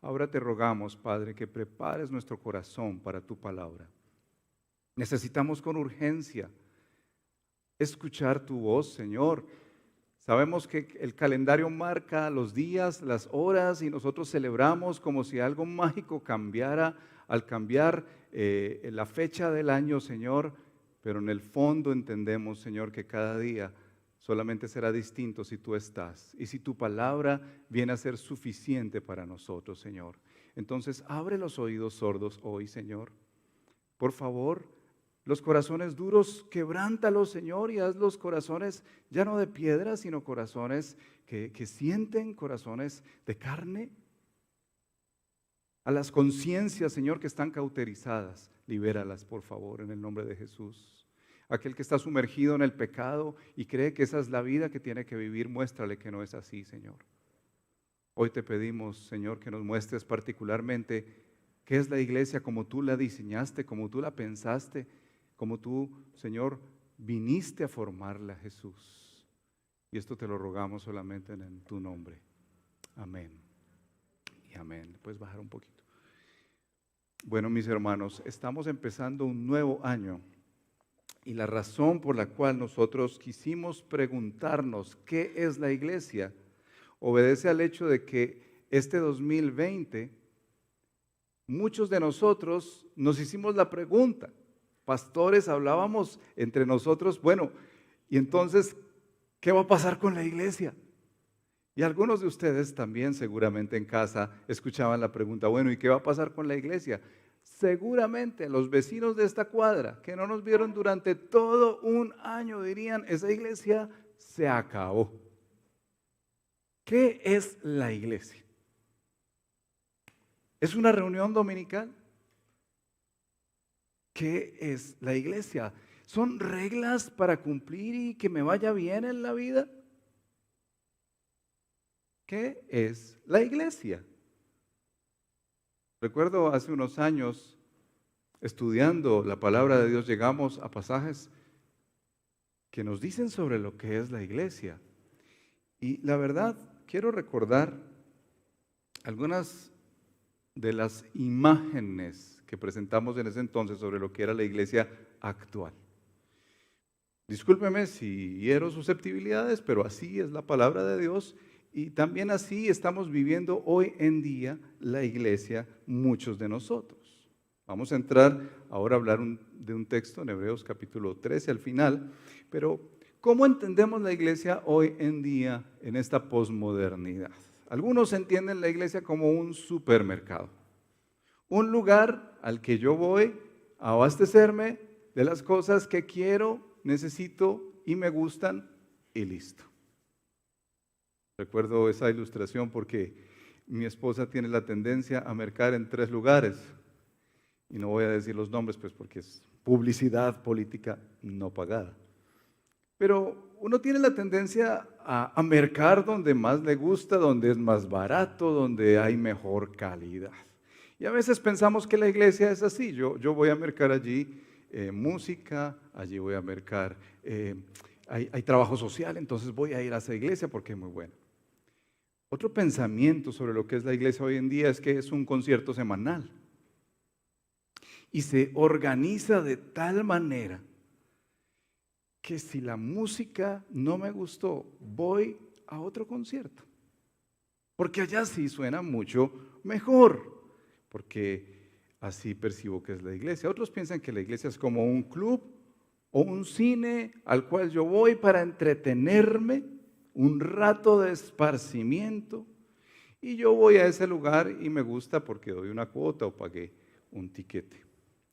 Ahora te rogamos, Padre, que prepares nuestro corazón para tu palabra. Necesitamos con urgencia escuchar tu voz, Señor. Sabemos que el calendario marca los días, las horas y nosotros celebramos como si algo mágico cambiara al cambiar la fecha del año, Señor, pero en el fondo entendemos, Señor, que cada día solamente será distinto si tú estás y si tu palabra viene a ser suficiente para nosotros, Señor. Entonces, abre los oídos sordos hoy, Señor. Por favor, los corazones duros, quebrántalos, Señor, y haz los corazones ya no de piedra, sino corazones que sienten, corazones de carne. A las conciencias, Señor, que están cauterizadas, libéralas, por favor, en el nombre de Jesús. Aquel que está sumergido en el pecado y cree que esa es la vida que tiene que vivir, muéstrale que no es así, Señor. Hoy te pedimos, Señor, que nos muestres particularmente qué es la iglesia como tú la diseñaste, como tú la pensaste, como tú, Señor, viniste a formarla, Jesús. Y esto te lo rogamos solamente en tu nombre. Amén. Y amén. Puedes bajar un poquito. Bueno, mis hermanos, estamos empezando un nuevo año. Y la razón por la cual nosotros quisimos preguntarnos qué es la iglesia obedece al hecho de que este 2020 muchos de nosotros nos hicimos la pregunta. Pastores, hablábamos entre nosotros, bueno, y entonces, ¿qué va a pasar con la iglesia? Y algunos de ustedes también seguramente en casa escuchaban la pregunta, bueno, ¿y qué va a pasar con la iglesia? Seguramente los vecinos de esta cuadra que no nos vieron durante todo un año dirían, esa iglesia se acabó. ¿Qué es la iglesia? ¿Es una reunión dominical? ¿Qué es la iglesia? ¿Son reglas para cumplir y que me vaya bien en la vida? ¿Qué es la iglesia? Recuerdo hace unos años, estudiando la palabra de Dios, llegamos a pasajes que nos dicen sobre lo que es la iglesia. Y la verdad, quiero recordar algunas de las imágenes que presentamos en ese entonces sobre lo que era la iglesia actual. Discúlpeme si hiero susceptibilidades, pero así es la palabra de Dios y también así estamos viviendo hoy en día la iglesia, muchos de nosotros. Vamos a entrar ahora a hablar de un texto en Hebreos capítulo 13 al final, pero ¿cómo entendemos la iglesia hoy en día en esta posmodernidad? Algunos entienden la iglesia como un supermercado, un lugar al que yo voy a abastecerme de las cosas que quiero, necesito y me gustan y listo. Recuerdo esa ilustración porque mi esposa tiene la tendencia a mercar en 3 lugares y no voy a decir los nombres pues porque es publicidad política no pagada. Pero uno tiene la tendencia a mercar donde más le gusta, donde es más barato, donde hay mejor calidad. Y a veces pensamos que la iglesia es así. Yo voy a mercar allí música, allí voy a mercar, hay trabajo social, entonces voy a ir a esa iglesia porque es muy buena. Otro pensamiento sobre lo que es la iglesia hoy en día es que es un concierto semanal. Y se organiza de tal manera que si la música no me gustó, voy a otro concierto. Porque allá sí suena mucho mejor. Porque así percibo que es la iglesia. Otros piensan que la iglesia es como un club o un cine al cual yo voy para entretenerme, un rato de esparcimiento. Y yo voy a ese lugar y me gusta porque doy una cuota o pagué un tiquete.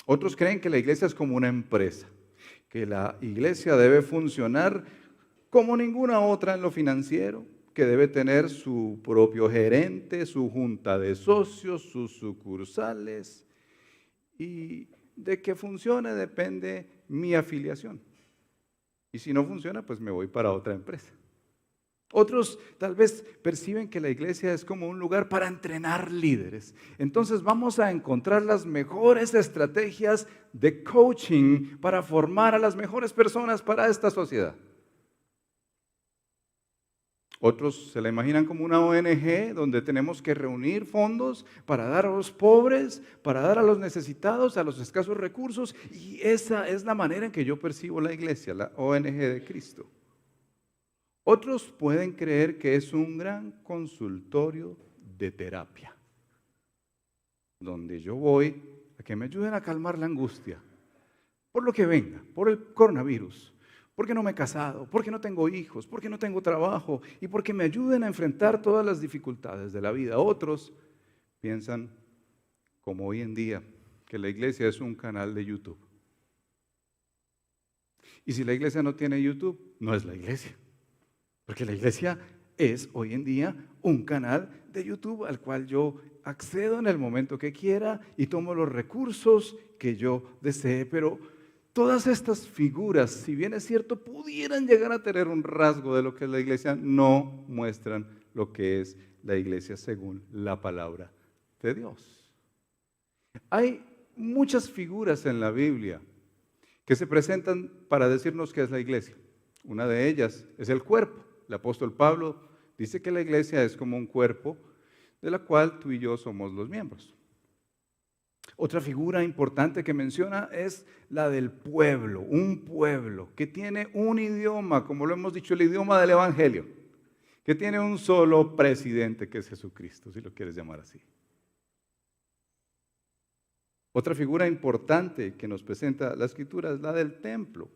Otros creen que la iglesia es como una empresa, que la iglesia debe funcionar como ninguna otra en lo financiero, que debe tener su propio gerente, su junta de socios, sus sucursales, y de que funcione depende mi afiliación. Y si no funciona, pues me voy para otra empresa. Otros tal vez perciben que la iglesia es como un lugar para entrenar líderes. Entonces vamos a encontrar las mejores estrategias de coaching para formar a las mejores personas para esta sociedad. Otros se la imaginan como una ONG donde tenemos que reunir fondos para dar a los pobres, para dar a los necesitados, a los escasos recursos. Y esa es la manera en que yo percibo la iglesia, la ONG de Cristo. Otros pueden creer que es un gran consultorio de terapia, donde yo voy a que me ayuden a calmar la angustia, por lo que venga, por el coronavirus, porque no me he casado, porque no tengo hijos, porque no tengo trabajo y porque me ayuden a enfrentar todas las dificultades de la vida. Otros piensan, como hoy en día, que la iglesia es un canal de YouTube. Y si la iglesia no tiene YouTube, no es la iglesia. Porque la iglesia es hoy en día un canal de YouTube al cual yo accedo en el momento que quiera y tomo los recursos que yo desee, pero todas estas figuras, si bien es cierto, pudieran llegar a tener un rasgo de lo que es la iglesia, no muestran lo que es la iglesia según la palabra de Dios. Hay muchas figuras en la Biblia que se presentan para decirnos qué es la iglesia. Una de ellas es el cuerpo. El apóstol Pablo dice que la iglesia es como un cuerpo de la cual tú y yo somos los miembros. Otra figura importante que menciona es la del pueblo, un pueblo que tiene un idioma, como lo hemos dicho, el idioma del Evangelio, que tiene un solo presidente, que es Jesucristo, si lo quieres llamar así. Otra figura importante que nos presenta la Escritura es la del templo,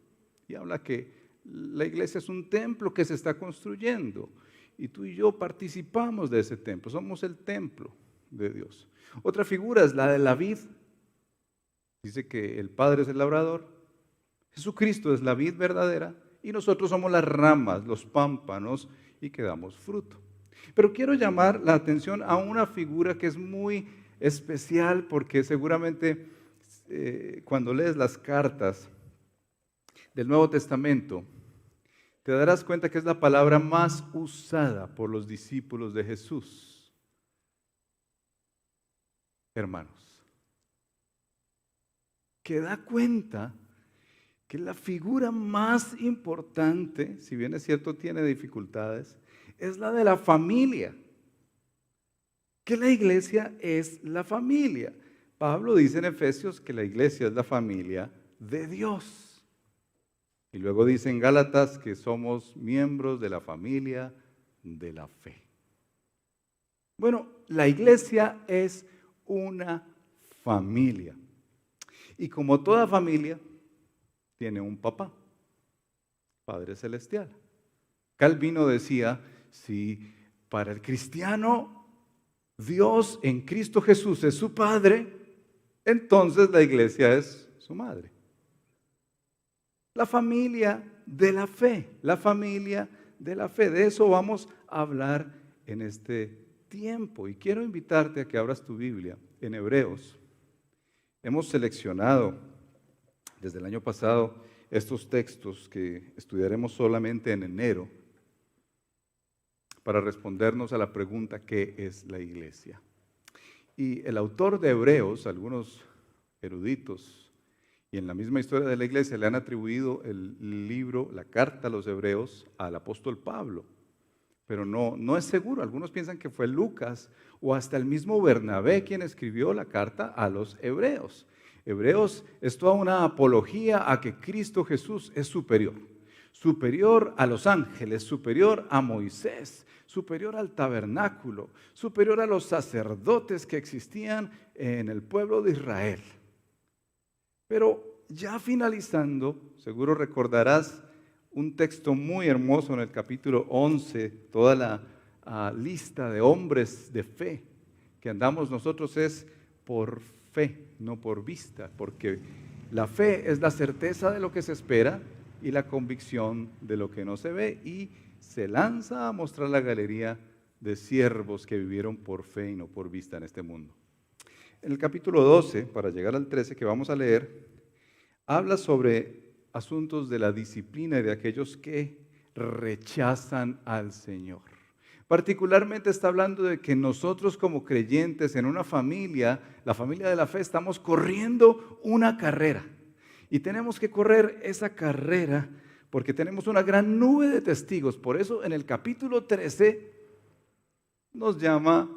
y habla que la iglesia es un templo que se está construyendo, y tú y yo participamos de ese templo, somos el templo de Dios. Otra figura es la de la vid. Dice que el Padre es el labrador, Jesucristo es la vid verdadera y nosotros somos las ramas, los pámpanos y que damos fruto. Pero quiero llamar la atención a una figura que es muy especial porque seguramente cuando lees las cartas del Nuevo Testamento te darás cuenta que es la palabra más usada por los discípulos de Jesús. Hermanos, que da cuenta que la figura más importante, si bien es cierto tiene dificultades, es la de la familia. Que la iglesia es la familia. Pablo dice en Efesios que la iglesia es la familia de Dios. Y luego dice en Gálatas que somos miembros de la familia de la fe. Bueno, la iglesia es una familia. Y como toda familia, tiene un papá, Padre Celestial. Calvino decía, si para el cristiano Dios en Cristo Jesús es su Padre, entonces la iglesia es su madre. La familia de la fe, la familia de la fe. De eso vamos a hablar en este tiempo. Y quiero invitarte a que abras tu Biblia en Hebreos. Hemos seleccionado desde el año pasado estos textos que estudiaremos solamente en enero para respondernos a la pregunta ¿qué es la iglesia? Y el autor de Hebreos, algunos eruditos y en la misma historia de la iglesia le han atribuido el libro, la carta a los Hebreos al apóstol Pablo. Pero no es seguro. Algunos piensan que fue Lucas o hasta el mismo Bernabé quien escribió la carta a los hebreos. Hebreos es toda una apología a que Cristo Jesús es superior. Superior a los ángeles, superior a Moisés, superior al tabernáculo, superior a los sacerdotes que existían en el pueblo de Israel. Pero ya finalizando, seguro recordarás un texto muy hermoso en el capítulo 11, toda la lista de hombres de fe que andamos nosotros es por fe, no por vista, porque la fe es la certeza de lo que se espera y la convicción de lo que no se ve, y se lanza a mostrar la galería de siervos que vivieron por fe y no por vista en este mundo. En el capítulo 12, para llegar al 13 que vamos a leer, habla sobre asuntos de la disciplina y de aquellos que rechazan al Señor. Particularmente está hablando de que nosotros como creyentes en una familia, la familia de la fe, estamos corriendo una carrera. Y tenemos que correr esa carrera porque tenemos una gran nube de testigos. Por eso en el capítulo 13 nos llama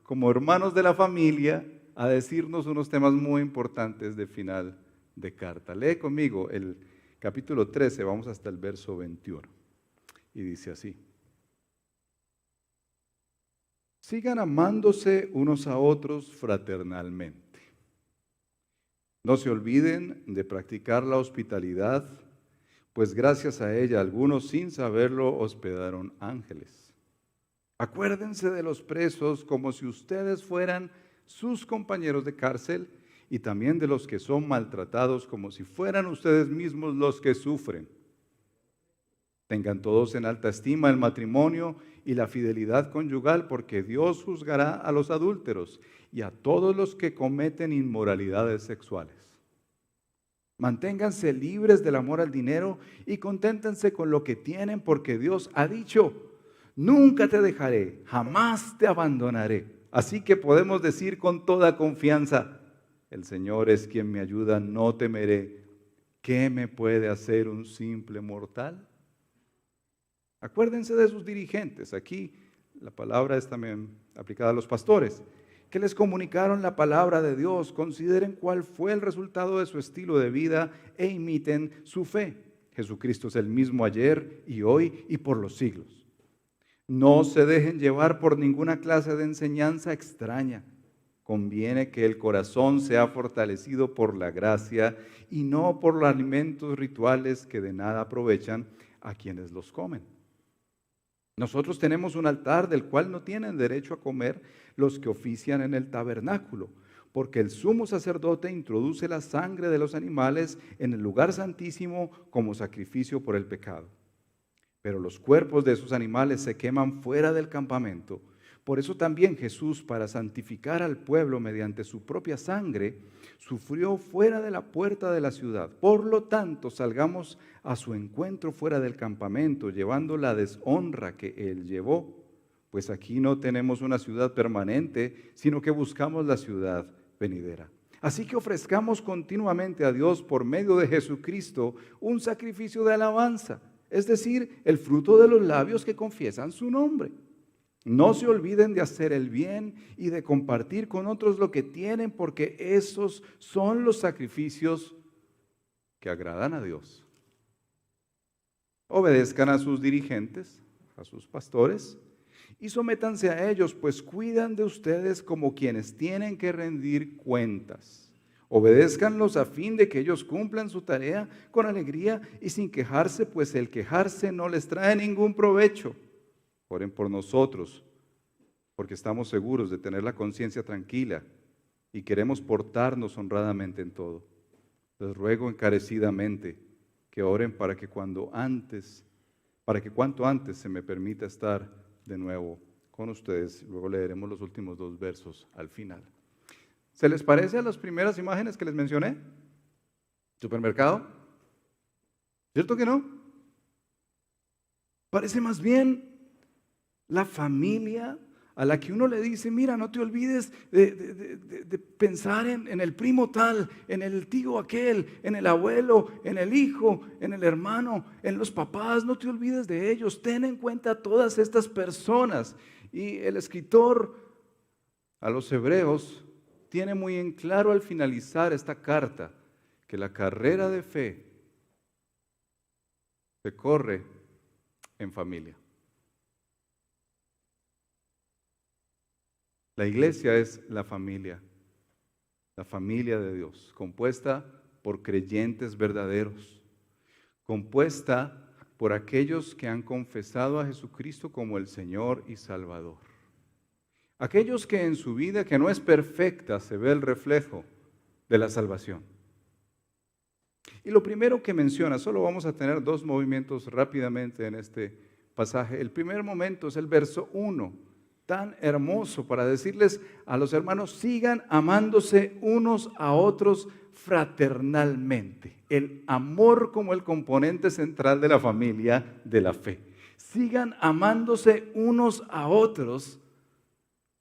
como hermanos de la familia a decirnos unos temas muy importantes de final de carta. Lee conmigo el capítulo 13, vamos hasta el verso 21. Y dice así: sigan amándose unos a otros fraternalmente. No se olviden de practicar la hospitalidad, pues gracias a ella algunos sin saberlo hospedaron ángeles. Acuérdense de los presos como si ustedes fueran sus compañeros de cárcel y también de los que son maltratados como si fueran ustedes mismos los que sufren. Tengan todos en alta estima el matrimonio y la fidelidad conyugal, porque Dios juzgará a los adúlteros y a todos los que cometen inmoralidades sexuales. Manténganse libres del amor al dinero y conténtense con lo que tienen, porque Dios ha dicho: nunca te dejaré, jamás te abandonaré. Así que podemos decir con toda confianza: el Señor es quien me ayuda, no temeré. ¿Qué me puede hacer un simple mortal? Acuérdense de sus dirigentes. Aquí la palabra es también aplicada a los pastores, que les comunicaron la palabra de Dios. Consideren cuál fue el resultado de su estilo de vida e imiten su fe. Jesucristo es el mismo ayer y hoy y por los siglos. No se dejen llevar por ninguna clase de enseñanza extraña. Conviene que el corazón sea fortalecido por la gracia y no por los alimentos rituales que de nada aprovechan a quienes los comen. Nosotros tenemos un altar del cual no tienen derecho a comer los que ofician en el tabernáculo, porque el sumo sacerdote introduce la sangre de los animales en el lugar santísimo como sacrificio por el pecado. Pero los cuerpos de esos animales se queman fuera del campamento. Por eso también Jesús, para santificar al pueblo mediante su propia sangre, sufrió fuera de la puerta de la ciudad. Por lo tanto, salgamos a su encuentro fuera del campamento, llevando la deshonra que él llevó. Pues aquí no tenemos una ciudad permanente, sino que buscamos la ciudad venidera. Así que ofrezcamos continuamente a Dios por medio de Jesucristo un sacrificio de alabanza, es decir, el fruto de los labios que confiesan su nombre. No se olviden de hacer el bien y de compartir con otros lo que tienen, porque esos son los sacrificios que agradan a Dios. Obedezcan a sus dirigentes, a sus pastores, y sométanse a ellos, pues cuidan de ustedes como quienes tienen que rendir cuentas. Obedézcanlos a fin de que ellos cumplan su tarea con alegría y sin quejarse, pues el quejarse no les trae ningún provecho. Oren por nosotros, porque estamos seguros de tener la conciencia tranquila y queremos portarnos honradamente en todo. Les ruego encarecidamente que oren para que cuanto antes se me permita estar de nuevo con ustedes. Luego leeremos los últimos 2 versos al final. ¿Se les parece a las primeras imágenes que les mencioné? ¿Supermercado? ¿Cierto que no? Parece más bien la familia a la que uno le dice: mira, no te olvides de pensar en el primo tal, en el tío aquel, en el abuelo, en el hijo, en el hermano, en los papás. No te olvides de ellos. Ten en cuenta a todas estas personas. Y el escritor a los hebreos tiene muy en claro al finalizar esta carta que la carrera de fe se corre en familia. La iglesia es la familia de Dios, compuesta por creyentes verdaderos, compuesta por aquellos que han confesado a Jesucristo como el Señor y Salvador. Aquellos que en su vida, que no es perfecta, se ve el reflejo de la salvación. Y lo primero que menciona, solo vamos a tener 2 movimientos rápidamente en este pasaje. El primer momento es el verso 1. Tan hermoso para decirles a los hermanos: sigan amándose unos a otros fraternalmente. El amor como el componente central de la familia de la fe. Sigan amándose unos a otros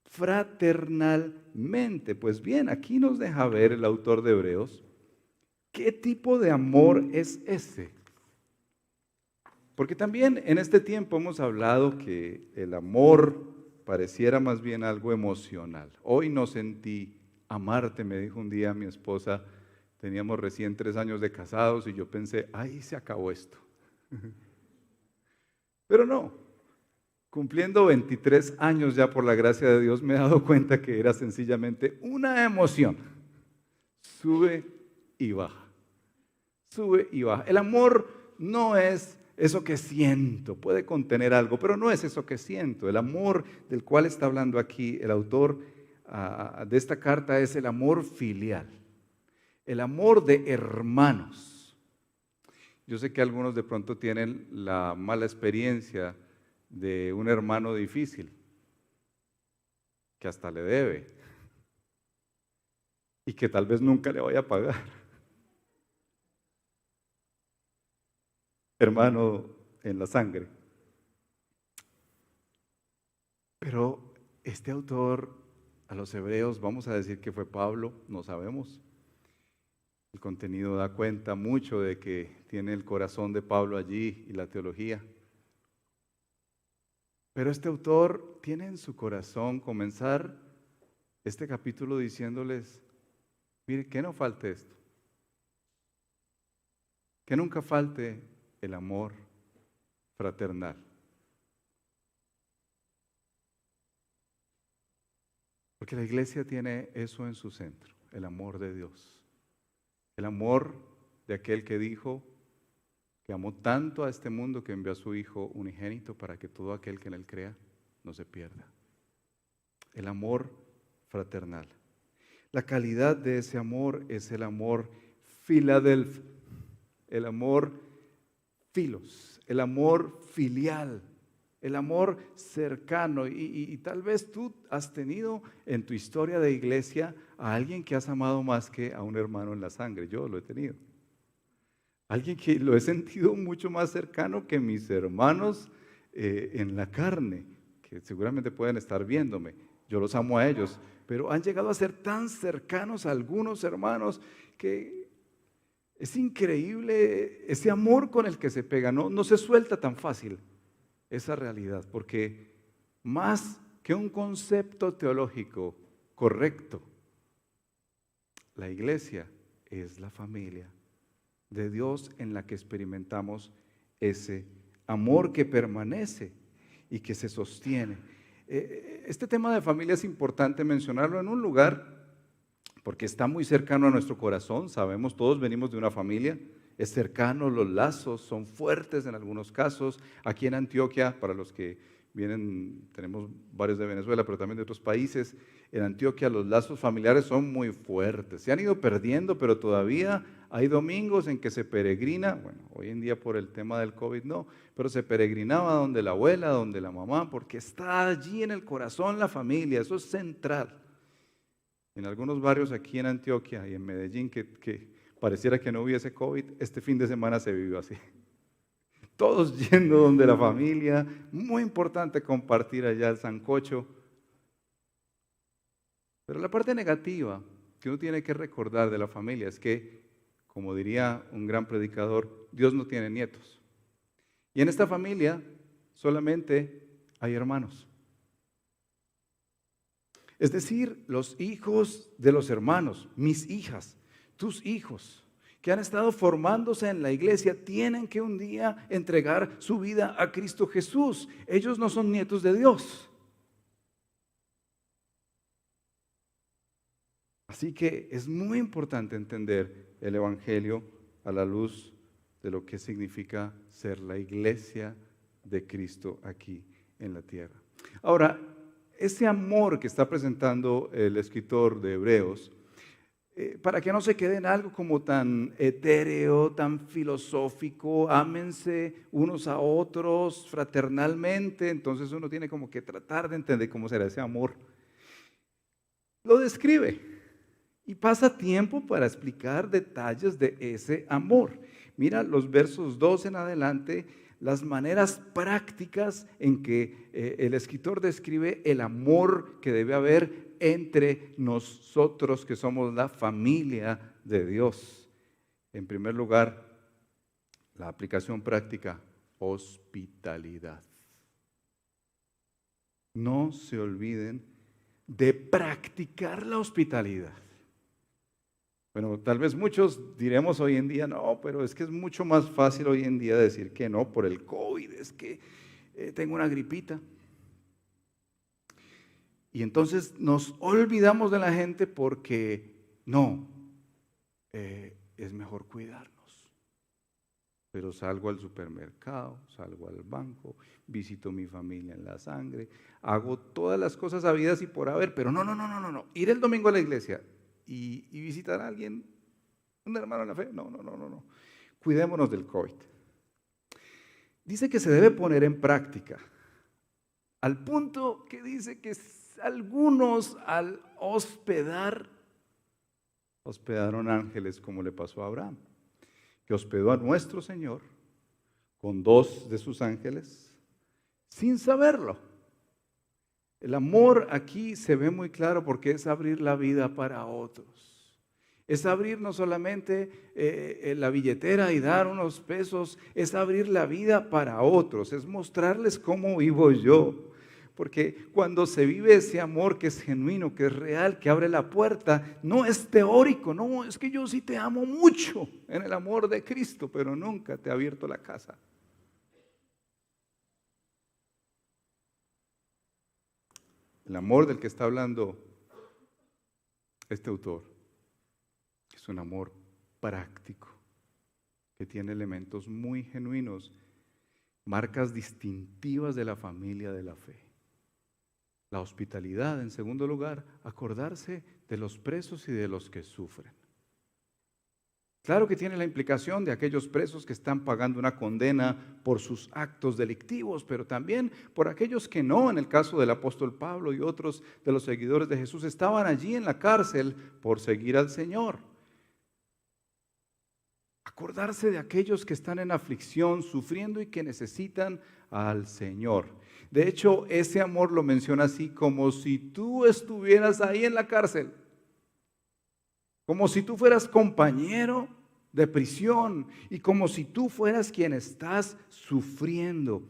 fraternalmente. Pues bien, aquí nos deja ver el autor de Hebreos qué tipo de amor es ese. Porque también en este tiempo hemos hablado que el amor pareciera más bien algo emocional. Hoy no sentí amarte, me dijo un día mi esposa. Teníamos recién 3 años de casados y yo pensé, ¡ay, se acabó esto! Pero no, cumpliendo 23 años ya por la gracia de Dios, me he dado cuenta que era sencillamente una emoción. Sube y baja, sube y baja. El amor no es eso que siento, puede contener algo, pero no es eso que siento. El amor del cual está hablando aquí el autor de esta carta es el amor filial, el amor de hermanos. Yo sé que algunos de pronto tienen la mala experiencia de un hermano difícil, que hasta le debe y que tal vez nunca le vaya a pagar. Hermano en la sangre. Pero este autor a los hebreos, vamos a decir que fue Pablo, no sabemos. El contenido da cuenta mucho de que tiene el corazón de Pablo allí y la teología. Pero este autor tiene en su corazón comenzar este capítulo diciéndoles, mire, que no falte esto, que nunca falte el amor fraternal. Porque la iglesia tiene eso en su centro, el amor de Dios. El amor de aquel que dijo que amó tanto a este mundo que envió a su Hijo unigénito para que todo aquel que en él crea no se pierda. El amor fraternal. La calidad de ese amor es el amor filadelfo, el amor filos, el amor filial, el amor cercano. Y tal vez tú has tenido en tu historia de iglesia a alguien que has amado más que a un hermano en la sangre. Yo lo he tenido. Alguien que lo he sentido mucho más cercano que mis hermanos en la carne, que seguramente pueden estar viéndome. Yo los amo a ellos, pero han llegado a ser tan cercanos a algunos hermanos que es increíble ese amor con el que se pega. No se suelta tan fácil esa realidad, porque más que un concepto teológico correcto, la iglesia es la familia de Dios en la que experimentamos ese amor que permanece y que se sostiene. Este tema de familia es importante mencionarlo en un lugar porque está muy cercano a nuestro corazón. Sabemos, todos venimos de una familia, es cercano, los lazos son fuertes en algunos casos. Aquí en Antioquia, para los que vienen, tenemos varios de Venezuela, pero también de otros países, en Antioquia los lazos familiares son muy fuertes. Se han ido perdiendo, pero todavía hay domingos en que se peregrina, bueno, hoy en día por el tema del COVID no, pero se peregrinaba donde la abuela, donde la mamá, porque está allí en el corazón la familia, eso es central. En algunos barrios aquí en Antioquia y en Medellín que pareciera que no hubiese COVID, este fin de semana se vivió así. Todos yendo donde la familia, muy importante compartir allá el sancocho. Pero la parte negativa que uno tiene que recordar de la familia es que, como diría un gran predicador, Dios no tiene nietos. Y en esta familia solamente hay hermanos. Es decir, los hijos de los hermanos, mis hijas, tus hijos, que han estado formándose en la iglesia, tienen que un día entregar su vida a Cristo Jesús. Ellos no son nietos de Dios. Así que es muy importante entender el Evangelio a la luz de lo que significa ser la iglesia de Cristo aquí en la tierra. Ahora, ese amor que está presentando el escritor de Hebreos, para que no se quede en algo como tan etéreo, tan filosófico, ámense unos a otros fraternalmente, entonces uno tiene como que tratar de entender cómo será ese amor. Lo describe y pasa tiempo para explicar detalles de ese amor. Mira los versos 2 en adelante, las maneras prácticas en que el escritor describe el amor que debe haber entre nosotros que somos la familia de Dios. En primer lugar, la aplicación práctica, hospitalidad. No se olviden de practicar la hospitalidad. Bueno, tal vez muchos diremos hoy en día, no, pero es que es mucho más fácil hoy en día decir que no por el COVID, es que tengo una gripita. Y entonces nos olvidamos de la gente porque no, es mejor cuidarnos. Pero salgo al supermercado, salgo al banco, visito a mi familia en la sangre, hago todas las cosas habidas y por haber, pero no. Ir el domingo a la iglesia y visitar a alguien, un hermano en la fe, no. Cuidémonos del COVID. Dice que se debe poner en práctica, al punto que dice que algunos al hospedaron ángeles como le pasó a Abraham, que hospedó a nuestro Señor con 2 de sus ángeles sin saberlo. El amor aquí se ve muy claro porque es abrir la vida para otros. Es abrir no solamente la billetera y dar unos pesos, es abrir la vida para otros, es mostrarles cómo vivo yo. Porque cuando se vive ese amor que es genuino, que es real, que abre la puerta, no es teórico, no, es que yo sí te amo mucho en el amor de Cristo, pero nunca te he abierto la casa. El amor del que está hablando este autor es un amor práctico, que tiene elementos muy genuinos, marcas distintivas de la familia de la fe. La hospitalidad, en segundo lugar, acordarse de los presos y de los que sufren. Claro que tiene la implicación de aquellos presos que están pagando una condena por sus actos delictivos, pero también por aquellos que no, en el caso del apóstol Pablo y otros de los seguidores de Jesús, estaban allí en la cárcel por seguir al Señor. Acordarse de aquellos que están en aflicción, sufriendo y que necesitan al Señor. De hecho, ese amor lo menciona así, como si tú estuvieras ahí en la cárcel, como si tú fueras compañero de prisión y como si tú fueras quien estás sufriendo.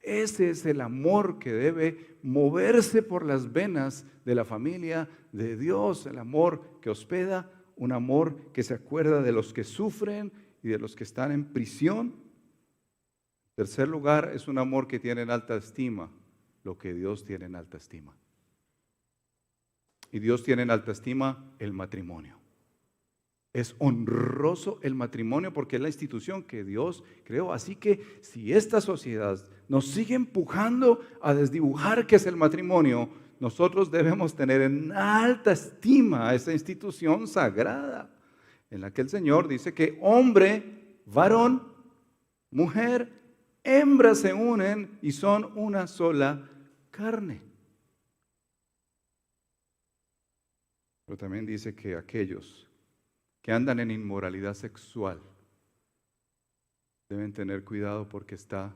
Ese es el amor que debe moverse por las venas de la familia de Dios, el amor que hospeda, un amor que se acuerda de los que sufren y de los que están en prisión. En tercer lugar, es un amor que tiene en alta estima lo que Dios tiene en alta estima. Y Dios tiene en alta estima el matrimonio. Es honroso el matrimonio porque es la institución que Dios creó. Así que si esta sociedad nos sigue empujando a desdibujar qué es el matrimonio, nosotros debemos tener en alta estima a esa institución sagrada, en la que el Señor dice que hombre, varón, mujer, hembra se unen y son una sola carne. Pero también dice que aquellos que andan en inmoralidad sexual deben tener cuidado porque está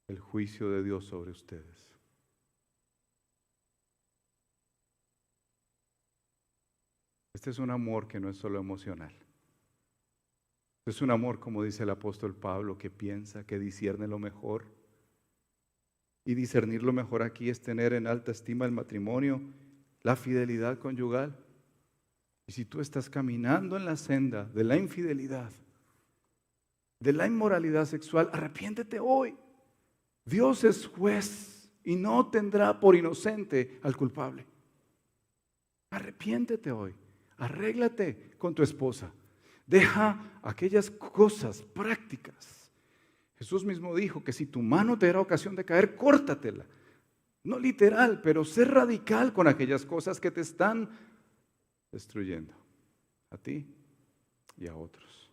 el juicio de Dios sobre ustedes. Este es un amor que no es solo emocional. Es un amor, como dice el apóstol Pablo, que piensa, que discierne lo mejor. Y discernir lo mejor aquí es tener en alta estima el matrimonio, la fidelidad conyugal. Y si tú estás caminando en la senda de la infidelidad, de la inmoralidad sexual, arrepiéntete hoy. Dios es juez y no tendrá por inocente al culpable. Arrepiéntete hoy. Arréglate con tu esposa. Deja aquellas cosas prácticas. Jesús mismo dijo que si tu mano te dará ocasión de caer, córtatela. No literal, pero sé radical con aquellas cosas que te están destruyendo a ti y a otros.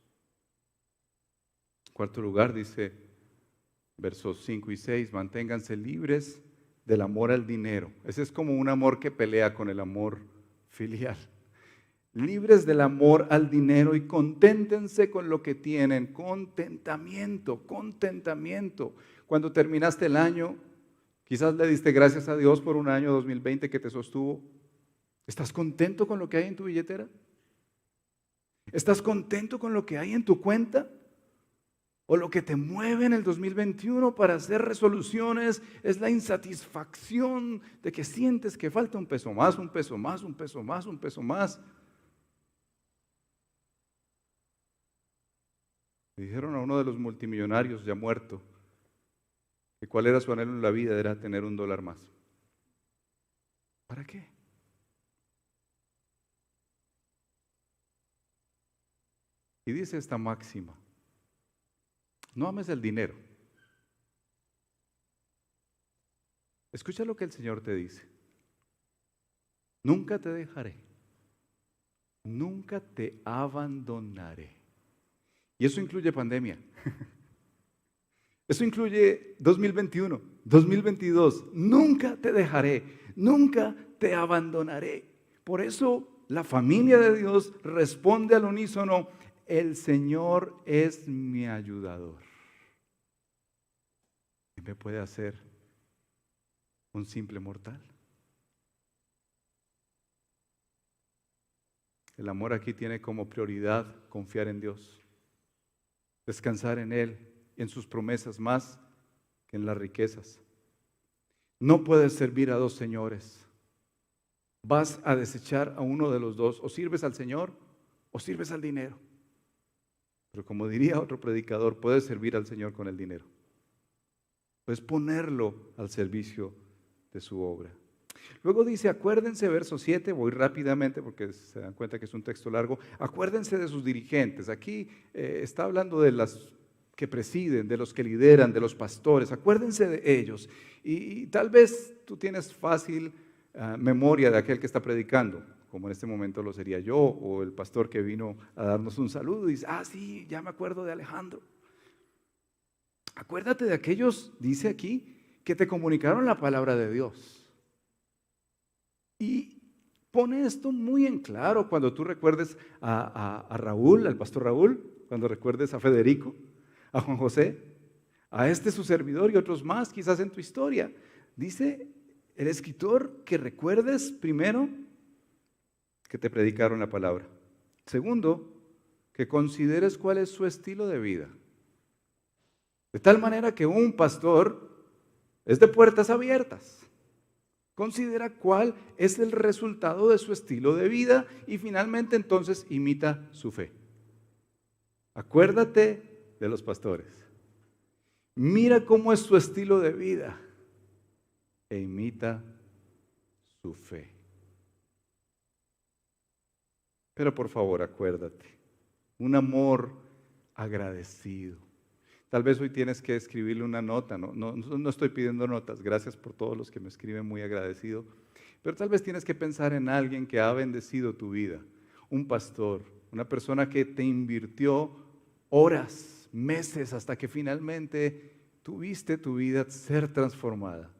En cuarto lugar, dice versos 5 y 6, manténganse libres del amor al dinero. Ese es como un amor que pelea con el amor filial. Libres del amor al dinero y conténtense con lo que tienen. Contentamiento. Cuando terminaste el año, quizás le diste gracias a Dios por un año 2020 que te sostuvo. ¿Estás contento con lo que hay en tu billetera? ¿Estás contento con lo que hay en tu cuenta? o lo que te mueve en el 2021 para hacer resoluciones es la insatisfacción de que sientes que falta un peso más, un peso más, un peso más, un peso más. Le dijeron a uno de los multimillonarios ya muerto que cuál era su anhelo en la vida, era tener $1 más. ¿Para qué? Y dice esta máxima: no ames el dinero. Escucha lo que el Señor te dice: nunca te dejaré, nunca te abandonaré. Y eso incluye pandemia. Eso incluye 2021, 2022. Nunca te dejaré, nunca te abandonaré. Por eso la familia de Dios responde al unísono: el Señor es mi ayudador. ¿Qué me puede hacer un simple mortal? El amor aquí tiene como prioridad confiar en Dios, descansar en Él, en sus promesas más que en las riquezas. No puedes servir a dos señores. Vas a desechar a uno de los dos. O sirves al Señor o sirves al dinero. Pero como diría otro predicador, puedes servir al Señor con el dinero. Puedes ponerlo al servicio de su obra. Luego dice, acuérdense, verso 7, voy rápidamente porque se dan cuenta que es un texto largo. Acuérdense de sus dirigentes. Aquí está hablando de las que presiden, de los que lideran, de los pastores. Acuérdense de ellos. Y tal vez tú tienes fácil memoria de aquel que está predicando, como en este momento lo sería yo, o el pastor que vino a darnos un saludo y dice, sí, ya me acuerdo de Alejandro. Acuérdate de aquellos, dice aquí, que te comunicaron la palabra de Dios. Y pone esto muy en claro cuando tú recuerdes a Raúl, al pastor Raúl, cuando recuerdes a Federico, a Juan José, a su servidor y otros más quizás en tu historia. Dice el escritor que recuerdes primero que te predicaron la palabra. Segundo, que consideres cuál es su estilo de vida. De tal manera que un pastor es de puertas abiertas. Considera cuál es el resultado de su estilo de vida y finalmente entonces imita su fe. Acuérdate de los pastores. Mira cómo es su estilo de vida e imita su fe. Pero por favor, acuérdate, un amor agradecido. Tal vez hoy tienes que escribirle una nota, no estoy pidiendo notas, gracias por todos los que me escriben, muy agradecido. Pero tal vez tienes que pensar en alguien que ha bendecido tu vida, un pastor, una persona que te invirtió horas, meses, hasta que finalmente tuviste tu vida ser transformada.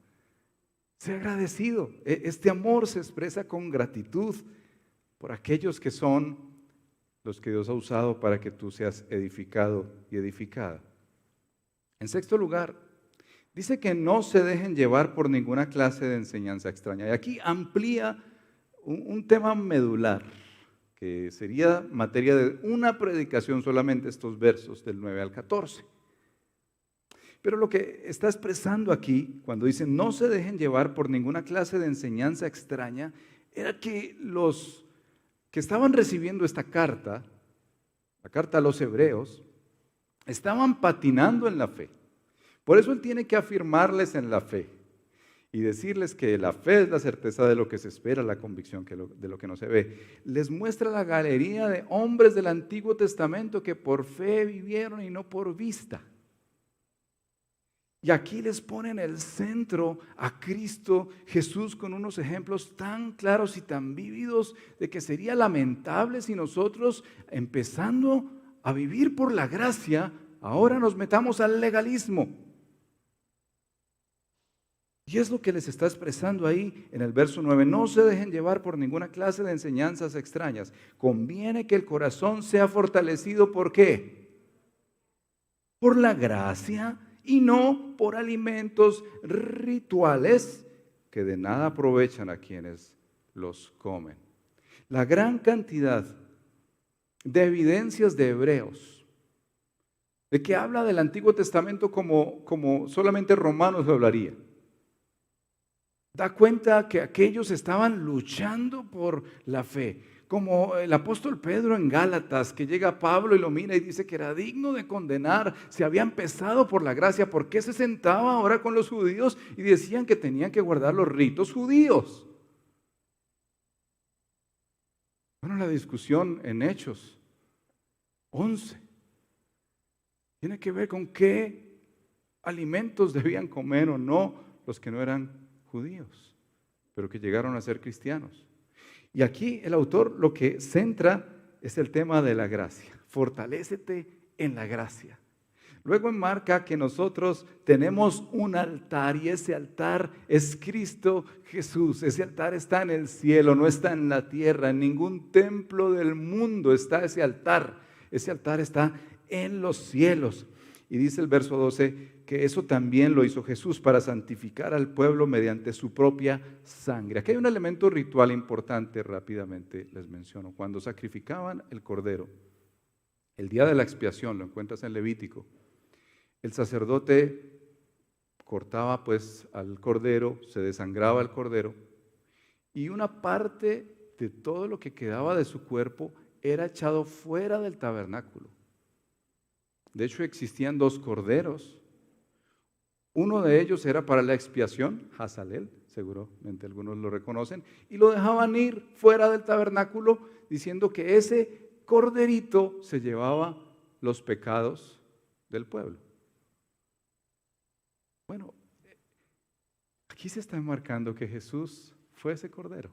Sé agradecido. Este amor se expresa con gratitud por aquellos que son los que Dios ha usado para que tú seas edificado y edificada. En sexto lugar, dice que no se dejen llevar por ninguna clase de enseñanza extraña. Y aquí amplía un tema medular, que sería materia de una predicación solamente, estos versos del 9 al 14. Pero lo que está expresando aquí, cuando dice no se dejen llevar por ninguna clase de enseñanza extraña, era que los que estaban recibiendo esta carta, la carta a los hebreos, estaban patinando en la fe. Por eso él tiene que afirmarles en la fe y decirles que la fe es la certeza de lo que se espera, la convicción de lo que no se ve. Les muestra la galería de hombres del Antiguo Testamento que por fe vivieron y no por vista. Y aquí les pone en el centro a Cristo Jesús con unos ejemplos tan claros y tan vívidos de que sería lamentable si nosotros, empezando a vivir por la gracia, ahora nos metamos al legalismo. Y es lo que les está expresando ahí en el verso 9. No se dejen llevar por ninguna clase de enseñanzas extrañas. Conviene que el corazón sea fortalecido. ¿Por qué? Por la gracia y no por alimentos rituales que de nada aprovechan a quienes los comen. La gran cantidad de evidencias de hebreos de que habla del Antiguo Testamento como solamente Romanos lo hablaría. Da cuenta que aquellos estaban luchando por la fe, como el apóstol Pedro en Gálatas, que llega Pablo y lo mira y dice que era digno de condenar, se había empezado por la gracia, ¿por qué se sentaba ahora con los judíos y decían que tenían que guardar los ritos judíos? Bueno, la discusión en Hechos 11 tiene que ver con qué alimentos debían comer o no los que no eran judíos, pero que llegaron a ser cristianos. Y aquí el autor lo que centra es el tema de la gracia. Fortalécete en la gracia. Luego enmarca que nosotros tenemos un altar y ese altar es Cristo Jesús. Ese altar está en el cielo, no está en la tierra. En ningún templo del mundo está ese altar. Ese altar está en los cielos. Y dice el verso 12 que eso también lo hizo Jesús para santificar al pueblo mediante su propia sangre. Aquí hay un elemento ritual importante, rápidamente les menciono. Cuando sacrificaban el cordero, el día de la expiación, lo encuentras en Levítico, el sacerdote cortaba pues al cordero, se desangraba el cordero y una parte de todo lo que quedaba de su cuerpo era echado fuera del tabernáculo. De hecho, existían dos corderos. Uno de ellos era para la expiación, Hazalel, seguramente algunos lo reconocen, y lo dejaban ir fuera del tabernáculo diciendo que ese corderito se llevaba los pecados del pueblo. Bueno, aquí se está enmarcando que Jesús fue ese cordero.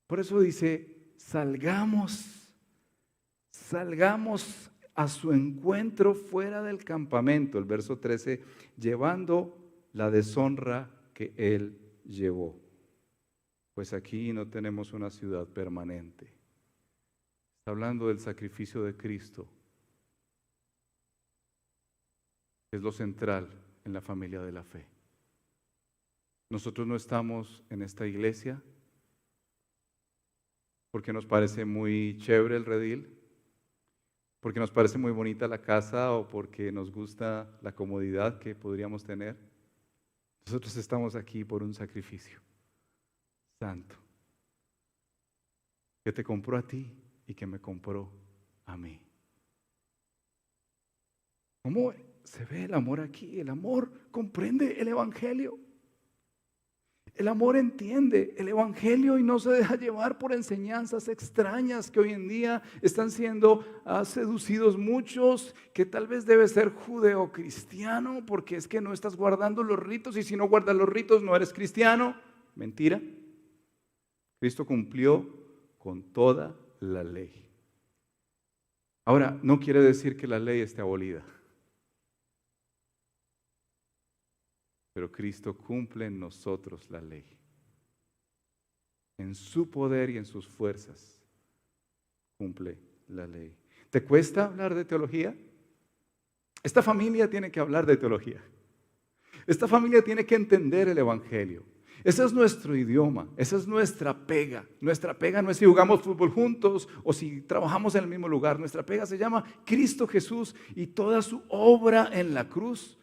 Por eso dice, salgamos a su encuentro fuera del campamento, el verso 13, llevando la deshonra que él llevó. Pues aquí no tenemos una ciudad permanente. Está hablando del sacrificio de Cristo, que es lo central en la familia de la fe. Nosotros no estamos en esta iglesia porque nos parece muy chévere el redil, porque nos parece muy bonita la casa o porque nos gusta la comodidad que podríamos tener. Nosotros estamos aquí por un sacrificio santo que te compró a ti y que me compró a mí. ¿Cómo se ve el amor aquí? El amor comprende el Evangelio. El amor entiende el Evangelio y no se deja llevar por enseñanzas extrañas que hoy en día están siendo seducidos muchos, que tal vez debe ser judeocristiano porque es que no estás guardando los ritos y si no guardas los ritos no eres cristiano. Mentira. Cristo cumplió con toda la ley. Ahora, no quiere decir que la ley esté abolida. Pero Cristo cumple en nosotros la ley. En su poder y en sus fuerzas cumple la ley. ¿Te cuesta hablar de teología? Esta familia tiene que hablar de teología. Esta familia tiene que entender el Evangelio. Ese es nuestro idioma, esa es nuestra pega. Nuestra pega no es si jugamos fútbol juntos o si trabajamos en el mismo lugar. Nuestra pega se llama Cristo Jesús y toda su obra en la cruz,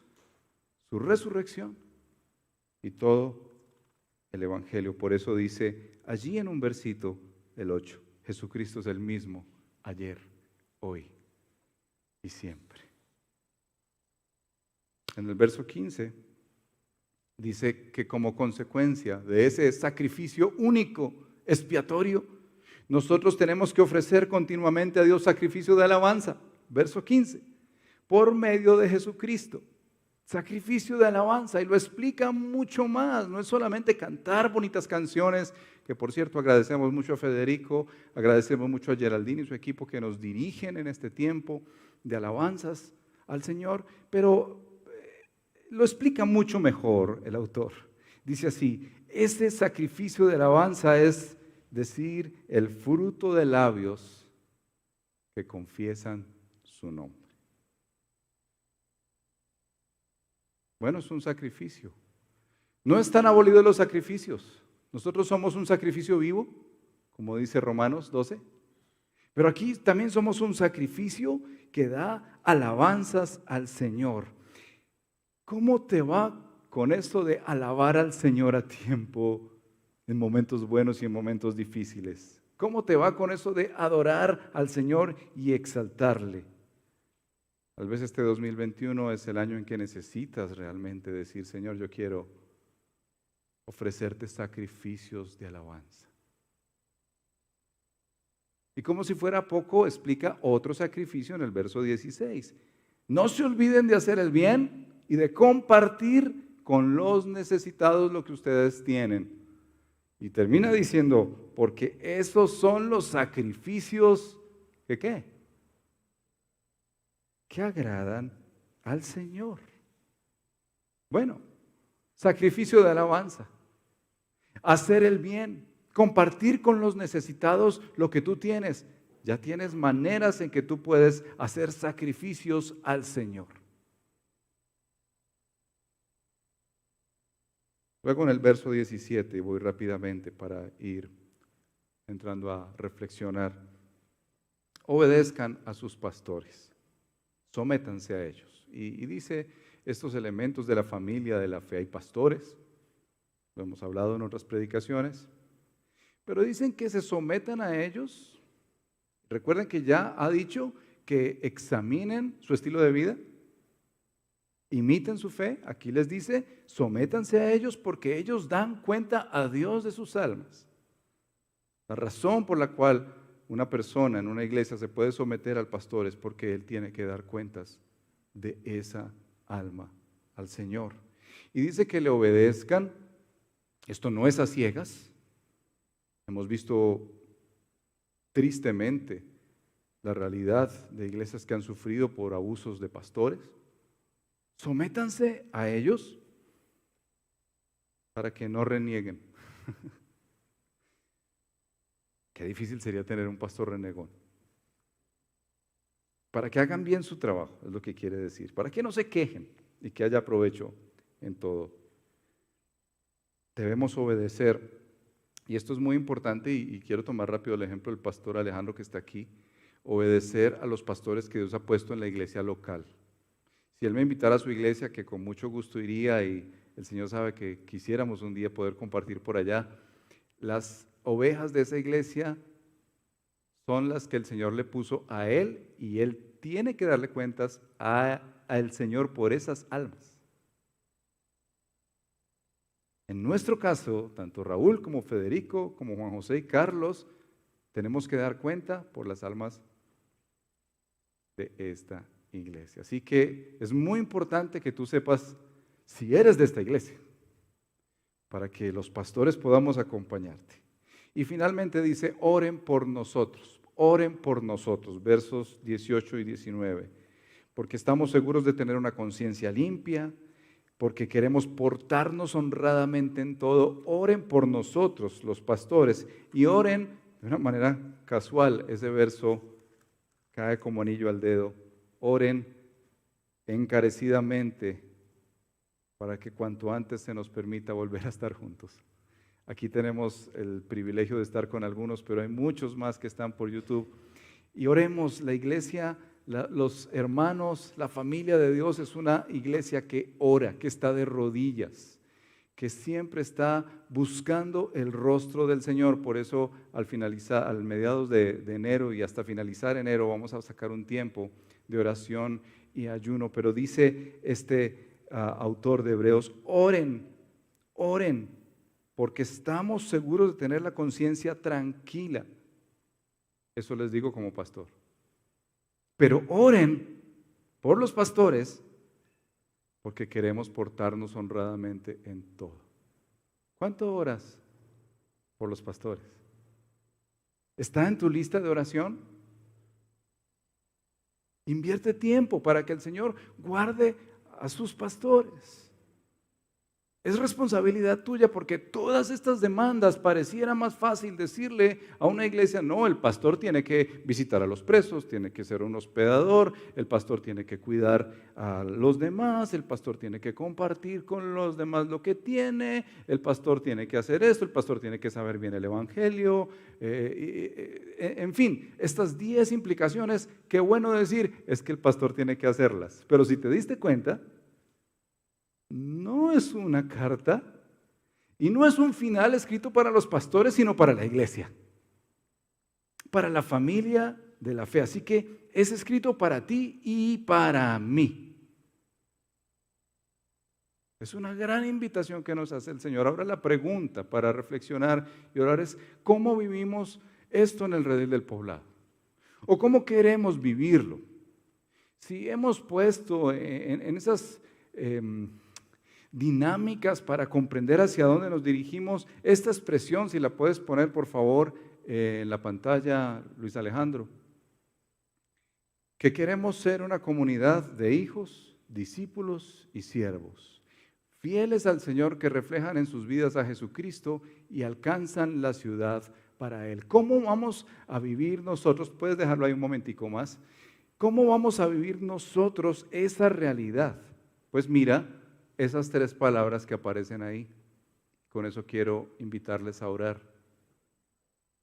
su resurrección y todo el Evangelio. Por eso dice allí en un versito, el 8, Jesucristo es el mismo ayer, hoy y siempre. En el verso 15 dice que como consecuencia de ese sacrificio único, expiatorio, nosotros tenemos que ofrecer continuamente a Dios sacrificio de alabanza. Verso 15, por medio de Jesucristo. Sacrificio de alabanza, y lo explica mucho más. No es solamente cantar bonitas canciones, que por cierto agradecemos mucho a Federico, agradecemos mucho a Geraldine y su equipo que nos dirigen en este tiempo de alabanzas al Señor, pero lo explica mucho mejor el autor. Dice así, ese sacrificio de alabanza es decir, el fruto de labios que confiesan su nombre. Bueno, es un sacrificio. No están abolidos los sacrificios. Nosotros somos un sacrificio vivo, como dice Romanos 12. Pero aquí también somos un sacrificio que da alabanzas al Señor. ¿Cómo te va con esto de alabar al Señor a tiempo, en momentos buenos y en momentos difíciles? ¿Cómo te va con eso de adorar al Señor y exaltarle? Tal vez este 2021 es el año en que necesitas realmente decir, Señor, yo quiero ofrecerte sacrificios de alabanza. Y como si fuera poco, explica otro sacrificio en el verso 16. No se olviden de hacer el bien y de compartir con los necesitados lo que ustedes tienen. Y termina diciendo, porque esos son los sacrificios que ¿qué? Que agradan al Señor. Bueno, sacrificio de alabanza, hacer el bien, compartir con los necesitados lo que tú tienes. Ya tienes maneras en que tú puedes hacer sacrificios al Señor. Luego en el verso 17, y voy rápidamente para ir entrando a reflexionar. Obedezcan a sus pastores, sométanse a ellos. Y dice estos elementos de la familia de la fe. Hay pastores, lo hemos hablado en otras predicaciones, pero dicen que se sometan a ellos. Recuerden que ya ha dicho que examinen su estilo de vida, imiten su fe. Aquí les dice, sométanse a ellos porque ellos dan cuenta a Dios de sus almas. La razón por la cual una persona en una iglesia se puede someter al pastor es porque él tiene que dar cuentas de esa alma al Señor. Y dice que le obedezcan. Esto no es a ciegas. Hemos visto tristemente la realidad de iglesias que han sufrido por abusos de pastores. Sométanse a ellos para que no renieguen. Qué difícil sería tener un pastor renegón. Para que hagan bien su trabajo, es lo que quiere decir. Para que no se quejen y que haya provecho en todo. Debemos obedecer. Y esto es muy importante y quiero tomar rápido el ejemplo del pastor Alejandro que está aquí. Obedecer a los pastores que Dios ha puesto en la iglesia local. Si él me invitara a su iglesia, que con mucho gusto iría, y el Señor sabe que quisiéramos un día poder compartir por allá, las ovejas de esa iglesia son las que el Señor le puso a él y él tiene que darle cuentas al Señor por esas almas. En nuestro caso, tanto Raúl como Federico, como Juan José y Carlos, tenemos que dar cuenta por las almas de esta iglesia. Así que es muy importante que tú sepas si eres de esta iglesia, para que los pastores podamos acompañarte. Y finalmente dice, oren por nosotros, versos 18 y 19, porque estamos seguros de tener una conciencia limpia, porque queremos portarnos honradamente en todo. Oren por nosotros, los pastores, y oren de una manera casual. Ese verso cae como anillo al dedo. Oren encarecidamente para que cuanto antes se nos permita volver a estar juntos. Aquí tenemos el privilegio de estar con algunos, pero hay muchos más que están por YouTube. Y oremos, la iglesia, los hermanos, la familia de Dios es una iglesia que ora, que está de rodillas, que siempre está buscando el rostro del Señor. Por eso al mediados de enero y hasta finalizar enero vamos a sacar un tiempo de oración y ayuno. Pero dice este autor de Hebreos, oren, porque estamos seguros de tener la conciencia tranquila. Eso les digo como pastor. Pero oren por los pastores porque queremos portarnos honradamente en todo. ¿Cuánto oras por los pastores? ¿Está en tu lista de oración? Invierte tiempo para que el Señor guarde a sus pastores. Es responsabilidad tuya porque todas estas demandas pareciera más fácil decirle a una iglesia, no, el pastor tiene que visitar a los presos, tiene que ser un hospedador, el pastor tiene que cuidar a los demás, el pastor tiene que compartir con los demás lo que tiene, el pastor tiene que hacer esto, el pastor tiene que saber bien el evangelio, en fin, estas 10 implicaciones, qué bueno decir, es que el pastor tiene que hacerlas. Pero si te diste cuenta, no es una carta y no es un final escrito para los pastores, sino para la iglesia, para la familia de la fe. Así que es escrito para ti y para mí. Es una gran invitación que nos hace el Señor. Ahora la pregunta para reflexionar y orar es, ¿cómo vivimos esto en el redil del poblado? ¿O cómo queremos vivirlo? Si hemos puesto en esas dinámicas para comprender hacia dónde nos dirigimos, esta expresión, si la puedes poner por favor en la pantalla, Luis Alejandro, que queremos ser una comunidad de hijos, discípulos y siervos, fieles al Señor, que reflejan en sus vidas a Jesucristo y alcanzan la ciudad para Él. ¿Cómo vamos a vivir nosotros? Puedes dejarlo ahí un momentico más. ¿Cómo vamos a vivir nosotros esa realidad? Pues mira, esas 3 palabras que aparecen ahí. Con eso quiero invitarles a orar.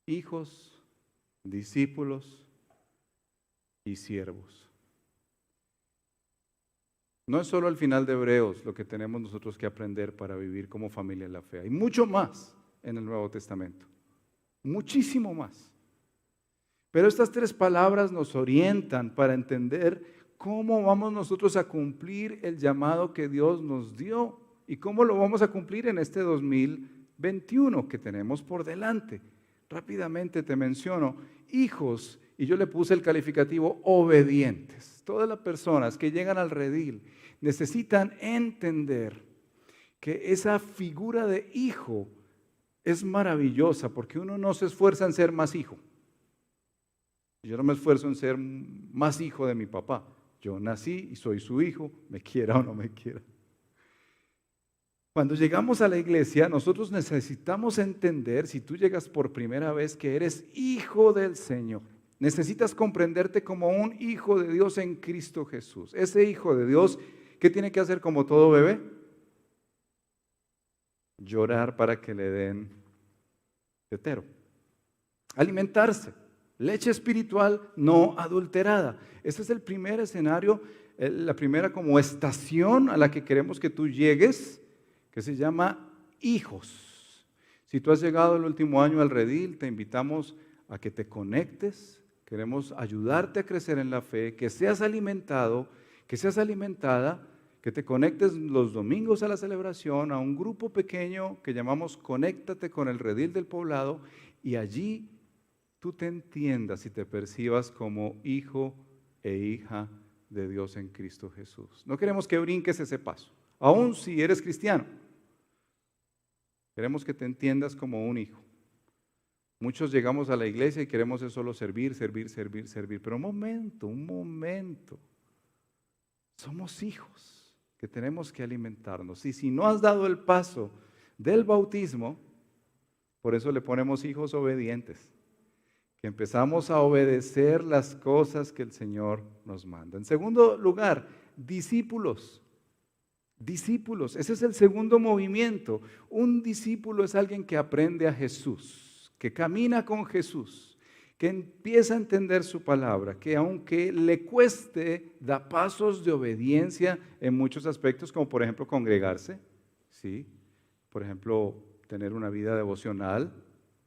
Hijos, discípulos y siervos. No es solo el final de Hebreos lo que tenemos nosotros que aprender para vivir como familia en la fe. Hay mucho más en el Nuevo Testamento. Muchísimo más. Pero estas 3 palabras nos orientan para entender cómo vamos nosotros a cumplir el llamado que Dios nos dio y cómo lo vamos a cumplir en este 2021 que tenemos por delante. Rápidamente te menciono, hijos, y yo le puse el calificativo obedientes. Todas las personas que llegan al redil necesitan entender que esa figura de hijo es maravillosa porque uno no se esfuerza en ser más hijo. Yo no me esfuerzo en ser más hijo de mi papá. Yo nací y soy su hijo, me quiera o no me quiera. Cuando llegamos a la iglesia, nosotros necesitamos entender, si tú llegas por primera vez, que eres hijo del Señor. Necesitas comprenderte como un hijo de Dios en Cristo Jesús. Ese hijo de Dios, ¿qué tiene que hacer como todo bebé? Llorar para que le den tetero. Alimentarse. Leche espiritual no adulterada. Ese es el primer escenario, la primera como estación a la que queremos que tú llegues, que se llama hijos. Si tú has llegado el último año al redil, te invitamos a que te conectes. Queremos ayudarte a crecer en la fe, que seas alimentado, que seas alimentada, que te conectes los domingos a la celebración, a un grupo pequeño que llamamos Conéctate con el Redil del Poblado, y allí tú te entiendas y te percibas como hijo e hija de Dios en Cristo Jesús. No queremos que brinques ese paso, aun si eres cristiano. Queremos que te entiendas como un hijo. Muchos llegamos a la iglesia y queremos es solo servir. Pero un momento. Somos hijos que tenemos que alimentarnos. Y si no has dado el paso del bautismo, por eso le ponemos hijos obedientes. Que empezamos a obedecer las cosas que el Señor nos manda. En segundo lugar, discípulos. Discípulos, ese es el segundo movimiento. Un discípulo es alguien que aprende a Jesús, que camina con Jesús, que empieza a entender su palabra, que aunque le cueste, da pasos de obediencia en muchos aspectos, como por ejemplo congregarse, ¿sí? Por ejemplo, tener una vida devocional,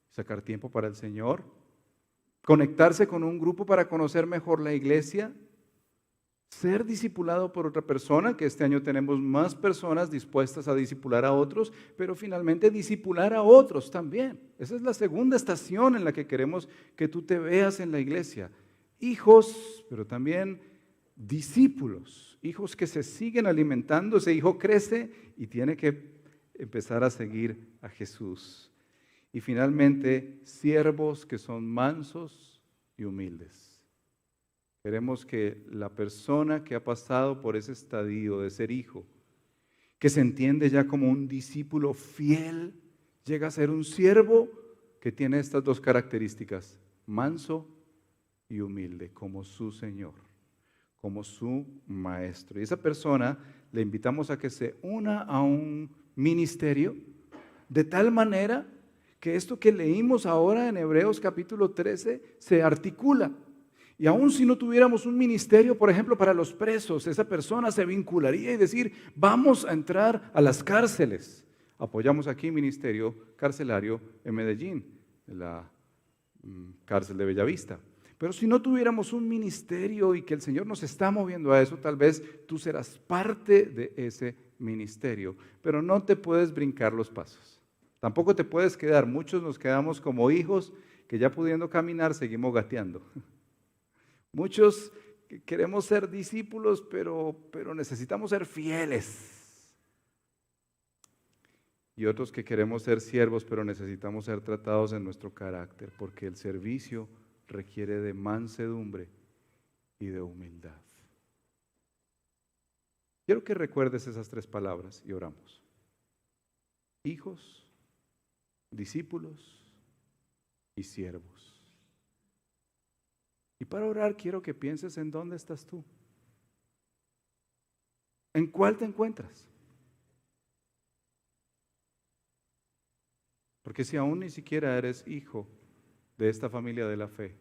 sacar tiempo para el Señor, conectarse con un grupo para conocer mejor la iglesia, ser discipulado por otra persona, que este año tenemos más personas dispuestas a discipular a otros, pero finalmente discipular a otros también. Esa es la segunda estación en la que queremos que tú te veas en la iglesia. Hijos, pero también discípulos, hijos que se siguen alimentando. Ese hijo crece y tiene que empezar a seguir a Jesús. Y finalmente, siervos que son mansos y humildes. Queremos que la persona que ha pasado por ese estadio de ser hijo, que se entiende ya como un discípulo fiel, llega a ser un siervo que tiene estas dos características: manso y humilde, como su Señor, como su Maestro. Y esa persona le invitamos a que se una a un ministerio de tal manera que esto que leímos ahora en Hebreos capítulo 13 se articula. Y aun si no tuviéramos un ministerio, por ejemplo, para los presos, esa persona se vincularía y decir, vamos a entrar a las cárceles. Apoyamos aquí ministerio carcelario en Medellín, en la cárcel de Bellavista. Pero si no tuviéramos un ministerio y que el Señor nos está moviendo a eso, tal vez tú serás parte de ese ministerio. Pero no te puedes brincar los pasos. Tampoco te puedes quedar. Muchos nos quedamos como hijos que ya pudiendo caminar seguimos gateando. Muchos queremos ser discípulos, pero necesitamos ser fieles. Y otros que queremos ser siervos, pero necesitamos ser tratados en nuestro carácter, porque el servicio requiere de mansedumbre y de humildad. Quiero que recuerdes esas tres palabras y oramos. Hijos, discípulos y siervos. Y para orar quiero que pienses en dónde estás tú. ¿En cuál te encuentras? Porque si aún ni siquiera eres hijo de esta familia de la fe,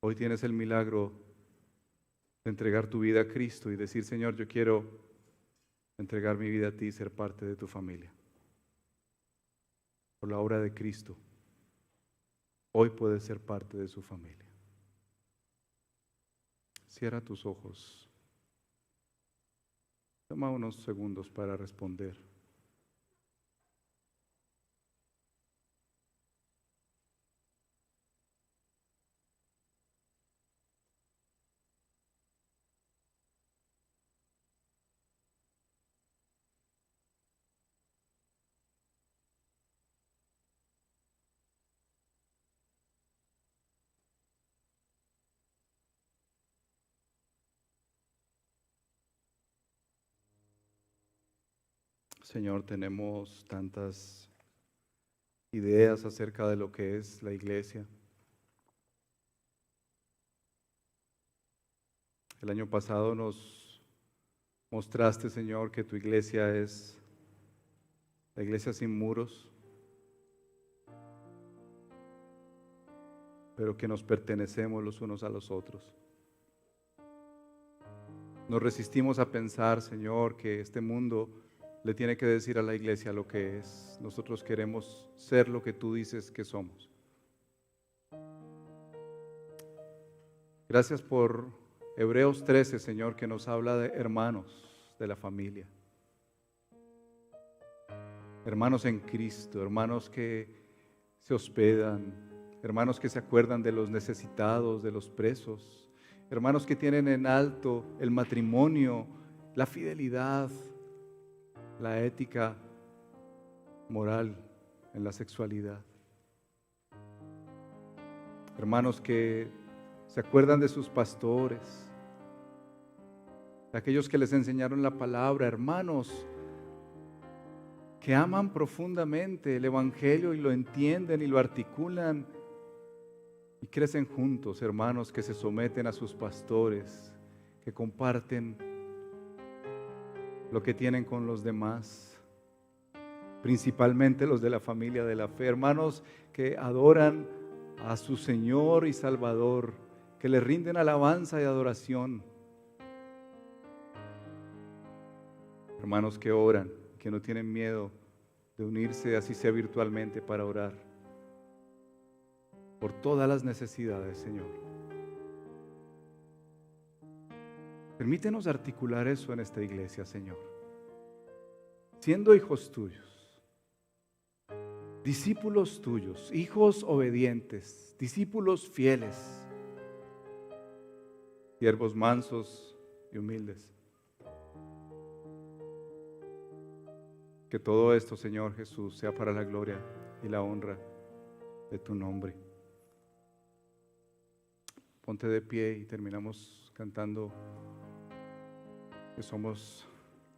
hoy tienes el milagro de entregar tu vida a Cristo y decir, Señor, yo quiero entregar mi vida a ti y ser parte de tu familia. Por la obra de Cristo, hoy puedes ser parte de su familia. Cierra tus ojos. Toma unos segundos para responder. Señor, tenemos tantas ideas acerca de lo que es la iglesia. El año pasado nos mostraste, Señor, que tu iglesia es la iglesia sin muros, pero que nos pertenecemos los unos a los otros. Nos resistimos a pensar, Señor, que este mundo le tiene que decir a la iglesia lo que es. Nosotros queremos ser lo que tú dices que somos. Gracias por Hebreos 13, Señor, que nos habla de hermanos de la familia. Hermanos en Cristo, hermanos que se hospedan, hermanos que se acuerdan de los necesitados, de los presos, hermanos que tienen en alto el matrimonio, la fidelidad, la ética moral en la sexualidad. Hermanos que se acuerdan de sus pastores, de aquellos que les enseñaron la palabra, hermanos que aman profundamente el Evangelio y lo entienden y lo articulan y crecen juntos, hermanos que se someten a sus pastores, que comparten lo que tienen con los demás, principalmente los de la familia de la fe, hermanos que adoran a su Señor y Salvador, que le rinden alabanza y adoración, hermanos que oran, que no tienen miedo de unirse, así sea virtualmente, para orar por todas las necesidades, Señor. Permítenos articular eso en esta iglesia, Señor. Siendo hijos tuyos, discípulos tuyos, hijos obedientes, discípulos fieles, siervos mansos y humildes. Que todo esto, Señor Jesús, sea para la gloria y la honra de tu nombre. Ponte de pie y terminamos cantando que somos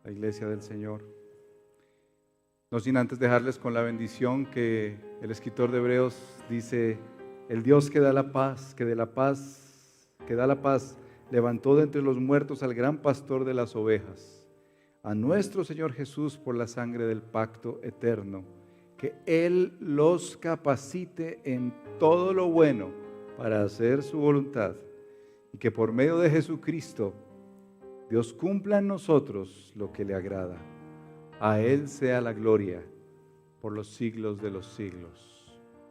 la iglesia del Señor. No sin antes dejarles con la bendición que el escritor de Hebreos dice: el Dios que da la paz, que da la paz, levantó de entre los muertos al gran pastor de las ovejas, a nuestro Señor Jesús, por la sangre del pacto eterno, que Él los capacite en todo lo bueno para hacer su voluntad, y que por medio de Jesucristo Dios cumpla en nosotros lo que le agrada. A Él sea la gloria por los siglos de los siglos.